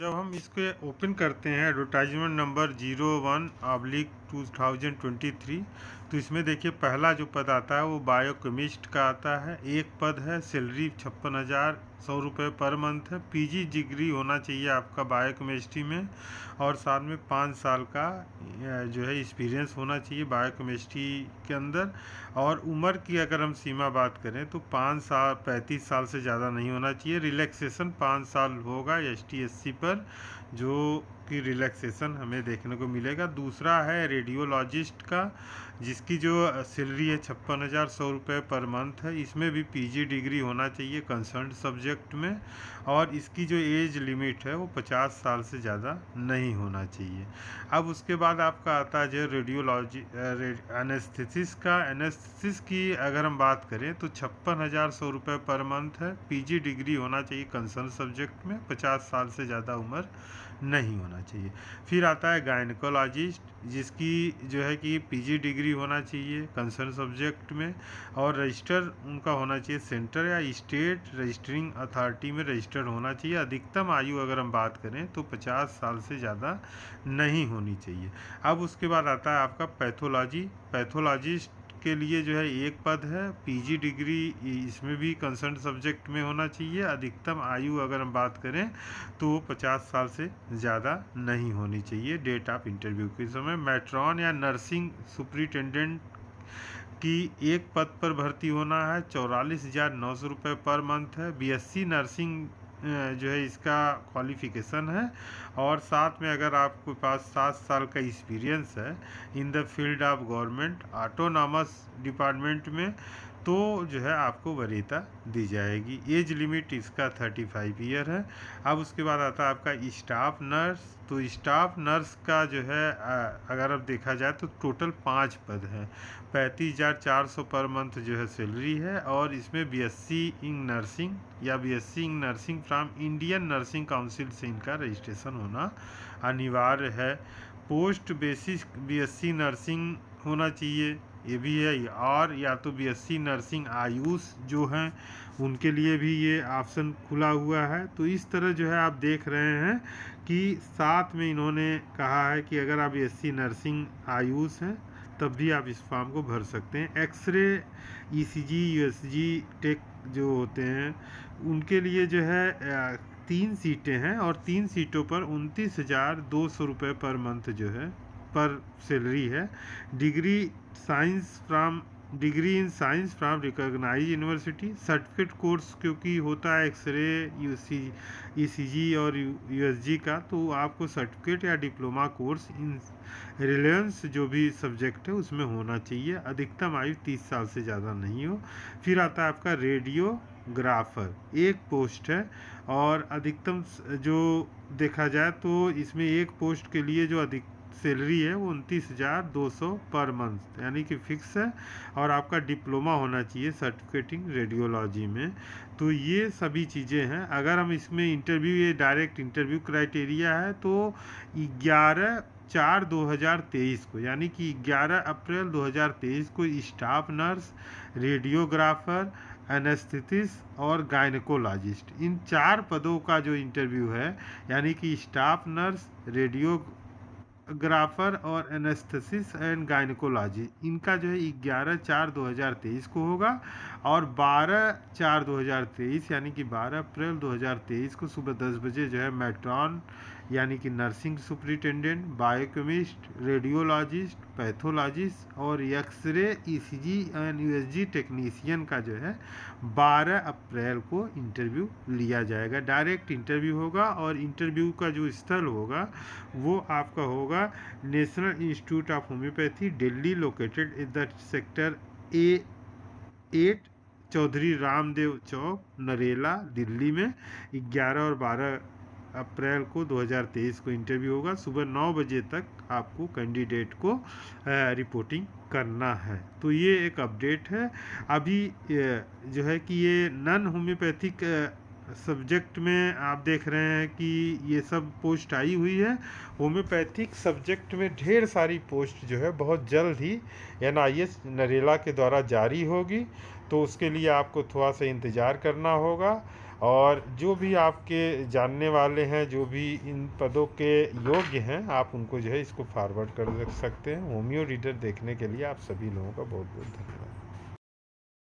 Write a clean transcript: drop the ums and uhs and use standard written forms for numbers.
जब हम इसको ओपन करते हैं एडवर्टाइजमेंट नंबर 01/2023, तो इसमें देखिए पहला जो पद आता है वो बायोकेमिस्ट का आता है। एक पद है, सैलरी 56,100 रुपये पर मंथ है। पीजी डिग्री होना चाहिए आपका बायोकेमिस्ट्री में, और साथ में 5 साल का जो है एक्सपीरियंस होना चाहिए बायोकेमिस्ट्री के अंदर। और उम्र की अगर हम सीमा बात करें तो 5 साल 35 साल से ज़्यादा नहीं होना चाहिए। रिलैक्सेशन 5 साल होगा ST SC पर, जो कि रिलैक्सेशन हमें देखने को मिलेगा। दूसरा है रेडियोलॉजिस्ट का, जिसकी जो सैलरी है 56,100 रुपये पर मंथ है। इसमें भी PG डिग्री होना चाहिए कंसर्न सब्जेक्ट में, और इसकी जो एज लिमिट है वो 50 साल से ज़्यादा नहीं होना चाहिए। अब उसके बाद आपका आता है जो रेडियोलॉजी एनेस्थेसिस का। एनेस्थेसिस की अगर हम बात करें तो 56,100 रुपये पर मंथ है। PG डिग्री होना चाहिए कंसर्न सब्जेक्ट में, 50 साल से ज़्यादा उम्र नहीं होना चाहिए। फिर आता है गायनेकोलॉजिस्ट, जिसकी जो है कि PG डिग्री होना चाहिए कंसर्न सब्जेक्ट में, और रजिस्टर उनका होना चाहिए सेंटर या स्टेट रजिस्टरिंग अथॉरिटी में रजिस्टर्ड होना चाहिए। अधिकतम आयु अगर हम बात करें तो 50 साल से ज़्यादा नहीं होनी चाहिए। अब उसके बाद आता है आपका पैथोलॉजिस्ट के लिए जो है एक पद है। PG डिग्री इसमें भी कंसर्न सब्जेक्ट में होना चाहिए। अधिकतम आयु अगर हम बात करें तो 50 साल से ज़्यादा नहीं होनी चाहिए डेट ऑफ इंटरव्यू के समय। मैट्रॉन या नर्सिंग सुपरिटेंडेंट की एक पद पर भर्ती होना है। 44,900 रुपये पर मंथ है। BSc नर्सिंग जो है इसका क्वालिफिकेशन है, और साथ में अगर आपके पास 7 साल का एक्सपीरियंस है in the field of government autonomous department में, तो जो है आपको वरीयता दी जाएगी। एज लिमिट इसका 35 ईयर है। अब उसके बाद आता है आपका स्टाफ नर्स। तो स्टाफ नर्स का जो है अगर अब देखा जाए तो टोटल 5 पद हैं। 35,400 पर मंथ जो है सैलरी है, और इसमें BSc इन नर्सिंग या BSc in nursing from Indian nursing council से इनका रजिस्ट्रेशन होना अनिवार्य है। पोस्ट बेसिक BSc नर्सिंग होना चाहिए, ये भी है। और या तो BSc नर्सिंग आयुष जो हैं उनके लिए भी ये ऑप्शन खुला हुआ है। तो इस तरह जो है आप देख रहे हैं कि साथ में इन्होंने कहा है कि अगर आप BSc नर्सिंग आयुष हैं तब भी आप इस फॉर्म को भर सकते हैं। एक्सरे ECG USG टेक जो होते हैं उनके लिए जो है 3 सीटें हैं, और 3 सीटों पर 29,200 रुपये पर मंथ जो है पर सैलरी है। Degree in science from recognise university. Certificate course क्योंकि होता है एक्सरे ECG और USG का, तो आपको सर्टिफिकेट या डिप्लोमा कोर्स इन रिलेवेंस जो भी सब्जेक्ट है उसमें होना चाहिए। अधिकतम आयु 30 साल से ज़्यादा नहीं हो। फिर आता है आपका रेडियोग्राफर, एक पोस्ट है, और अधिकतम जो देखा जाए तो इसमें एक पोस्ट के लिए जो अधिक सैलरी है वो 29,200 पर मंथ यानी कि फिक्स है, और आपका डिप्लोमा होना चाहिए सर्टिफिकेटिंग रेडियोलॉजी में। तो ये सभी चीज़ें हैं। अगर हम इसमें इंटरव्यू, ये डायरेक्ट इंटरव्यू क्राइटेरिया है, तो 11/4/2023 को यानी कि 11 अप्रैल 2023 को स्टाफ नर्स, रेडियोग्राफर, एनेस्थेटिस्ट और गायनेकोलॉजिस्ट, इन 4 पदों का जो इंटरव्यू है यानी कि स्टाफ नर्स, रेडियोग्राफर और एनेस्थेसिस एंड गायनेकोलॉजी, इनका जो है 11/4/2023 को होगा, और 12/4/2023 यानी कि 12 अप्रैल 2023 को सुबह 10 बजे जो है मैट्रॉन यानी कि nursing superintendent, biochemist, radiologist, pathologist और x ray ECG and USG technician का जो है 12 अप्रैल को इंटरव्यू लिया जाएगा। डायरेक्ट इंटरव्यू होगा, और इंटरव्यू का जो स्थल होगा वो आपका होगा national institute of homoeopathy Delhi, located in the sector A8 Chaudhary Ramdev Chowk, Narela, Delhi में। 11 और 12 अप्रैल को 2023 को इंटरव्यू होगा। सुबह 9 बजे तक आपको कैंडिडेट को रिपोर्टिंग करना है। तो ये एक अपडेट है। अभी जो है कि ये नॉन होम्योपैथिक सब्जेक्ट में आप देख रहे हैं कि ये सब पोस्ट आई हुई है। होम्योपैथिक सब्जेक्ट में ढेर सारी पोस्ट जो है बहुत जल्द ही NIH नरेला के द्वारा जारी होगी, तो उसके लिए आपको थोड़ा सा इंतज़ार करना होगा। और जो भी आपके जानने वाले हैं, जो भी इन पदों के योग्य हैं, आप उनको जो है इसको फॉरवर्ड कर सकते हैं। होमियो रीडर देखने के लिए आप सभी लोगों का बहुत बहुत धन्यवाद।